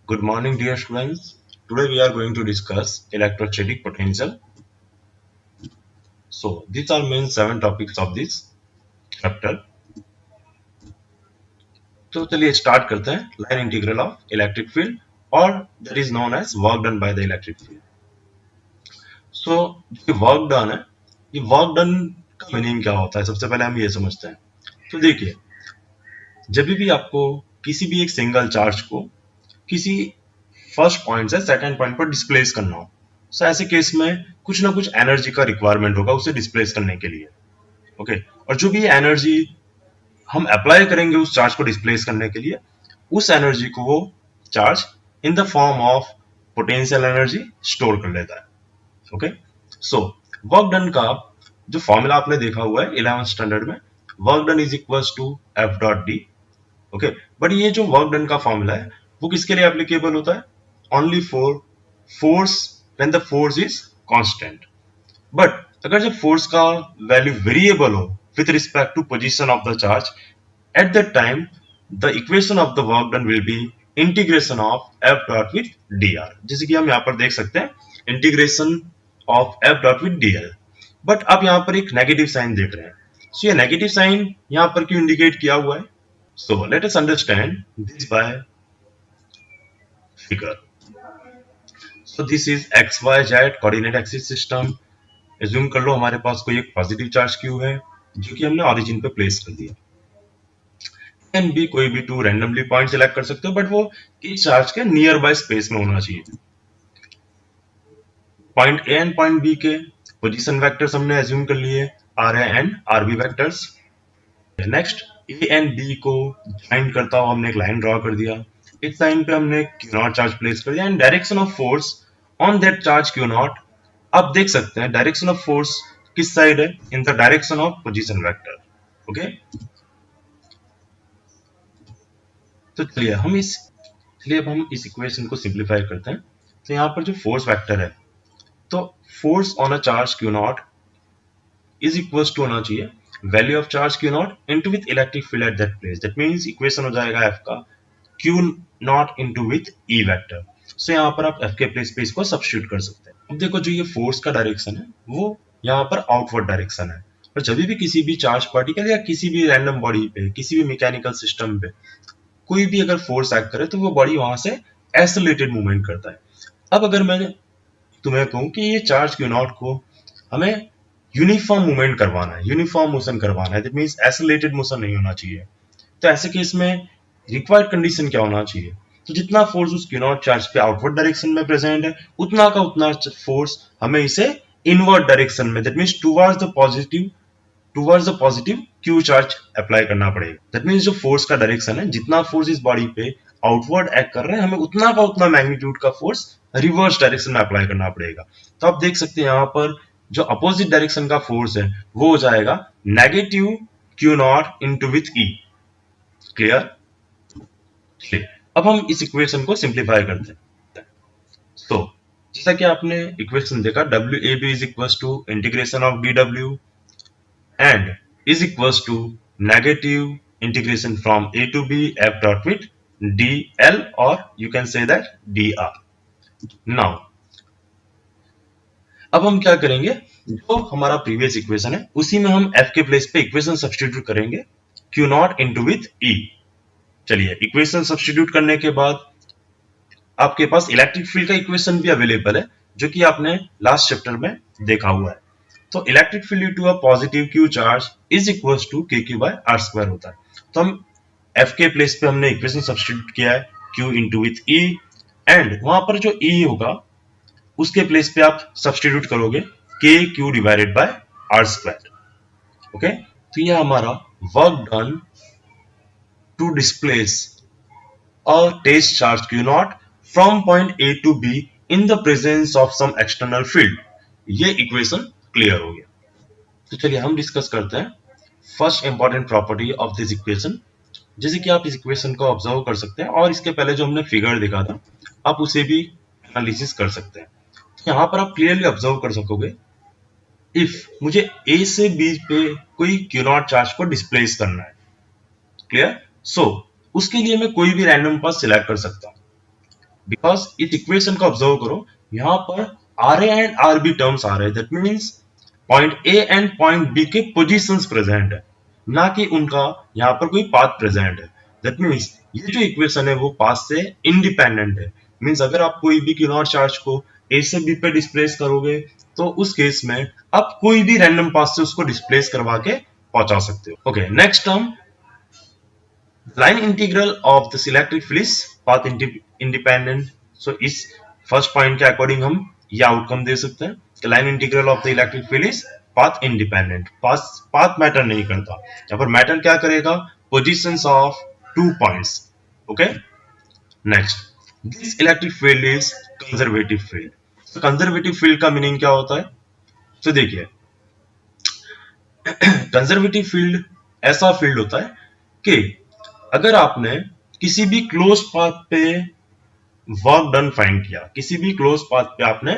Good morning, dear students. Today we are going to discuss electrostatic potential. So these are main 7 topics of this chapter. तो चलिए start करते हैं. Line integral of electric field और that is known as work done by the electric field. So जो work done है, ये work done का meaning क्या होता है, सबसे पहले हम ये समझते हैं. तो देखिए, जब भी आपको किसी भी एक सिंगल चार्ज को किसी फर्स्ट पॉइंट से सेकंड पॉइंट पर डिस्प्लेस करना हो, सो ऐसे केस में कुछ ना कुछ एनर्जी का रिक्वायरमेंट होगा उसे डिस्प्लेस करने के लिए. ओके, और जो भी एनर्जी हम अप्लाई करेंगे उस चार्ज को डिस्प्लेस करने के लिए, उस एनर्जी को वो charge in the form of potential energy store कर लेता है. ओके, सो वर्क डन का जो फॉर्मूला आपने देखा हुआ है 11th स्टैंडर्ड में, work done is equals to F dot D. Okay, but ये जो वर्क डन का फॉर्मूला है वो किसके लिए एप्लीकेबल होता है? Only for force when the force is constant. But अगर जब फोर्स का वैल्यू वेरिएबल हो with respect to position of the charge, at that time the equation of the work done will be integration of F dot with D R. जैसे कि हम यहाँ पर देख सकते हैं integration of F dot with D L. But आप यहाँ पर एक नेगेटिव साइन देख रहे हैं. सो ये नेगेटिव साइन यहाँ पर क्यों इंडिकेट किया हुआ है? So let us understand this by figure. So this is XYZ coordinate axis system. Assume कर लो हमारे पास कोई एक पॉजिटिव चार्ज Q है जो कि हमने ओरिजिन पे प्लेस कर दिया. कैन बी कोई भी 2 रैंडमली पॉइंट सिलेक्ट कर सकते हो, बट वो इस चार्ज के नियर बाय स्पेस में होना चाहिए. Point A and point B के पोजीशन वेक्टर्स हमने एज्यूम कर लिए R A and are B vectors. Next, A and B को ज्वाइन करता हुआ हमने एक लाइन ड्रॉ कर दिया. इस लाइन पे हमने क्यू नॉट चार्ज प्लेस कर दिया and direction of force on that charge q not. आप देख सकते हैं डायरेक्शन ऑफ फोर्स किस साइड है? In the direction of position vector. Okay, तो चलिए अब हम इस इक्वेशन को सिंप्लीफाई करते हैं. तो यहाँ पर जो फोर्स वेक्टर है, तो force on a charge q naught is equal to होना चाहिए value of charge q naught into with electric field at that place. That means equation हो जाएगा एफ का q naught into with E vector. So यहाँ पर आप F के place पे इसको सब्स्टिट्यूट कर सकते हैं. अब देखो, जो ये फोर्स का डायरेक्शन है वो यहाँ पर आउटवर्ड डायरेक्शन है. और जब भी किसी भी चार्ज पार्टिकल या किसी भी रैंडम बॉडी पे, किसी भी मैकेनिकल सिस्टम पे कोई भी अगर फोर्स एक्ट करे तो वो बॉडी वहां से एसिलेटेड मूवमेंट करता है. अब अगर मैं तुम्हें कहूं कि ये चार्ज क्यू नॉट को हमें यूनिफॉर्म मूवमेंट करवाना है, यूनिफॉर्म मोशन करवाना है, दैट मींस एसिलेटेड मोशन नहीं होना चाहिए, तो ऐसे केस में रिक्वायर्ड कंडीशन क्या होना चाहिए? तो जितना फोर्स उस क्यू नॉट चार्ज पे आउटवर्ड डायरेक्शन में प्रेजेंट है, उतना का उतना फोर्स हमें इसे इनवर्ड डायरेक्शन में, that means towards the positive Q charge apply करना पड़ेगा. दैट मींस जो फोर्स का डायरेक्शन है, जितना फोर्स इस बॉडी पे आउटवर्ड एक्ट कर रहे हैं, हमें उतना का उतना मैग्नीट्यूड का फोर्स रिवर्स डायरेक्शन में अप्लाई करना पड़ेगा. तो आप देख सकते हैं यहाँ पर जो अपोजिट डायरेक्शन का फोर्स है वो हो जाएगा negative Q not into with E. Clear? अब हम इस इक्वेशन को सिंप्लीफाई करते हैं. तो जैसा कि आपने इक्वेशन देखा, W A B is equal to integration of D W and is equals to negative integration from a to b f dot with dl, or you can say that dr. Now अब हम क्या करेंगे, जो हमारा previous equation है उसी में हम f के प्लेस पे इक्वेशन सब्स्टिट्यूट करेंगे q not into with e. चलिए, इक्वेशन सब्स्टिट्यूट करने के बाद आपके पास इलेक्ट्रिक फील्ड का इक्वेशन भी अवेलेबल है जो कि आपने लास्ट चैप्टर में देखा हुआ है. तो electric field to a positive Q charge is equal to K Q by are square होता है. तो हम एफ के प्लेस पे हमने इक्वेशन सब्स्टिट्यूट किया है Q into with E, and वहां पर जो ई होगा उसके प्लेस पे आप सब्स्टिट्यूट करोगे के q divided by are square. Okay, तो ये हमारा work done to displace a test charge q naught from point A to B in the presence of some external field. ये इक्वेशन क्लियर हो गया. तो चलिए हम डिस्कस करते हैं first important property of this equation. जैसे कि आप इस इक्वेशन को ऑब्जर्व कर सकते हैं और इसके पहले जो हमने फिगर देखा था आप उसे भी एनालिसिस कर सकते हैं. तो यहाँ पर आप क्लियरली ऑब्जर्व कर सकोगे, इफ मुझे ए से बी पे कोई क्यू नॉट चार्ज को डिस्प्लेस करना है, क्लियर, सो उसके लिए मैं कोई भी रैंडम पाथ सिलेक्ट कर सकता हूँ. बिकॉज इस इक्वेशन को ऑब्जर्व करो, यहां पर r A and are B terms आ रहे हैं, that means point A and point B के पोजीशंस प्रेजेंट है, ना कि उनका यहाँ पर कोई पाथ प्रेजेंट है। दैट मीन्स ये जो इक्वेशन है वो पाथ से इंडिपेंडेंट है। मीन्स अगर आप कोई भी क्यूनॉट चार्ज को ए से बी पे डिस्प्लेस करोगे तो उस केस में आप कोई भी रैंडम पाथ से उसको डिस्प्लेस करवा के पहुंचा सकते हो। Okay, next term line integral of the electric field is path independent. So इस फर्स्ट पॉइंट के अकॉर्डिंग हम ये आउटकम दे सकते हैं कि line integral of the electric field is path independent. Path matter नहीं करता, यहाँ पर मैटर क्या करेगा, positions of two points. Okay, next this electric field is conservative field. तो कंजर्वेटिव फील्ड का मीनिंग क्या होता है, तो देखिए कंजर्वेटिव फील्ड ऐसा फील्ड होता है कि अगर आपने किसी भी क्लोज पाथ पे वर्क डन फाइंड किया, किसी भी क्लोज पाथ पे आपने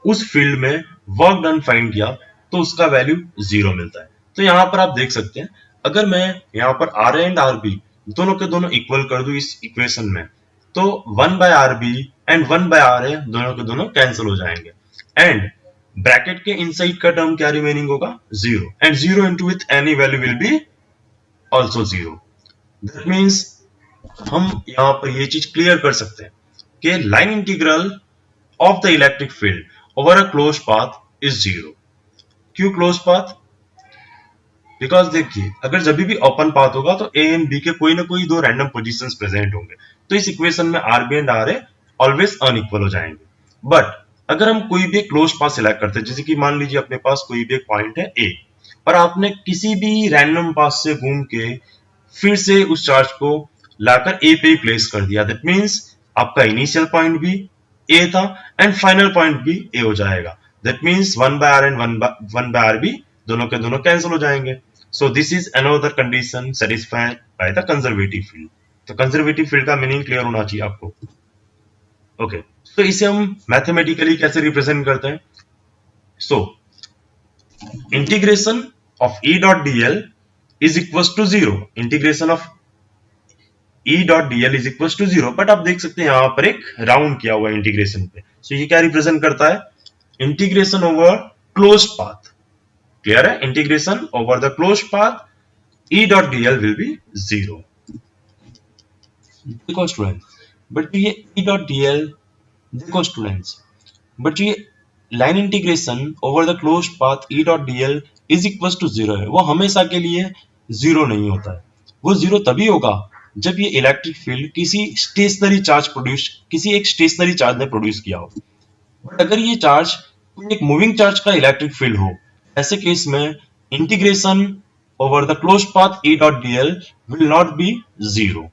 उस फील्ड में वर्क डन फाइंड किया, तो उसका वैल्यू 0 मिलता है। तो यहां पर आप देख सकते हैं, अगर मैं यहां पर आर एंड आर बी दोनों के दोनों इक्वल कर दूं इस इक्वेशन में, तो 1 by are B and 1 by r A दोनों के दोनों कैंसिल हो जाएंगे, एंड ब्रैकेट के इनसाइड का टर्म क्या रिमेनिंग होगा, 0, and 0 into with any value will be also 0। That means हम यहां पर ये चीज क्लियर कर सकते हैं कि line integral of the electric field over a close path is 0। क्यों क्लोज पाथ, बिकॉज देखिए अगर जब भी ओपन पाथ होगा तो ए एंड बी के कोई ना कोई दो रैंडम पोजीशंस प्रेजेंट होंगे, तो इस इक्वेशन में R B and R A always unequal हो जाएंगे। बट अगर हम कोई भी क्लोज पाथ सिलेक्ट करते हैं, जैसे कि मान लीजिए अपने पास कोई भी एक पॉइंट है ए, और आपने किसी भी रैंडम पाथ से घूम के फिर से उस चार्ज को लाकर ए पे ही प्लेस कर दिया, दैट मीन्स आपका इनिशियल पॉइंट भी ए था एंड फाइनल पॉइंट भी ए हो जाएगा। That means 1 by R and 1 by are B दोनों के दोनों कैंसिल हो जाएंगे। So this is another condition satisfied by the conservative field. तो कंजर्वेटिव फील्ड का मीनिंग क्लियर होना चाहिए आपको। ओके, तो इसे हम मैथमेटिकली कैसे रिप्रेजेंट करते हैं, so integration of E dot DL is equal to 0, integration of E dot DL is equal to 0। But आप देख सकते हैं यहां पर एक राउंड किया हुआ है इंटीग्रेशन पे, सो ये क्या रिप्रेजेंट करता है, integration over close path. Clear है, integration over the close path E dot dl will be 0। देखो स्टूडेंट्स, बट ये ई डॉट डीएल, देखो स्टूडेंट्स, बट ये line integration over the close path E dot DL is equal to 0 है, वो हमेशा के लिए 0 नहीं होता है। वो 0 तभी होगा जब ये इलेक्ट्रिक फील्ड किसी एक स्टेशनरी चार्ज ने प्रोड्यूस किया हो। बट अगर ये चार्ज कोई एक मूविंग चार्ज का इलेक्ट्रिक फील्ड हो, ऐसे केस में integration over the close path E dot dl will not be 0।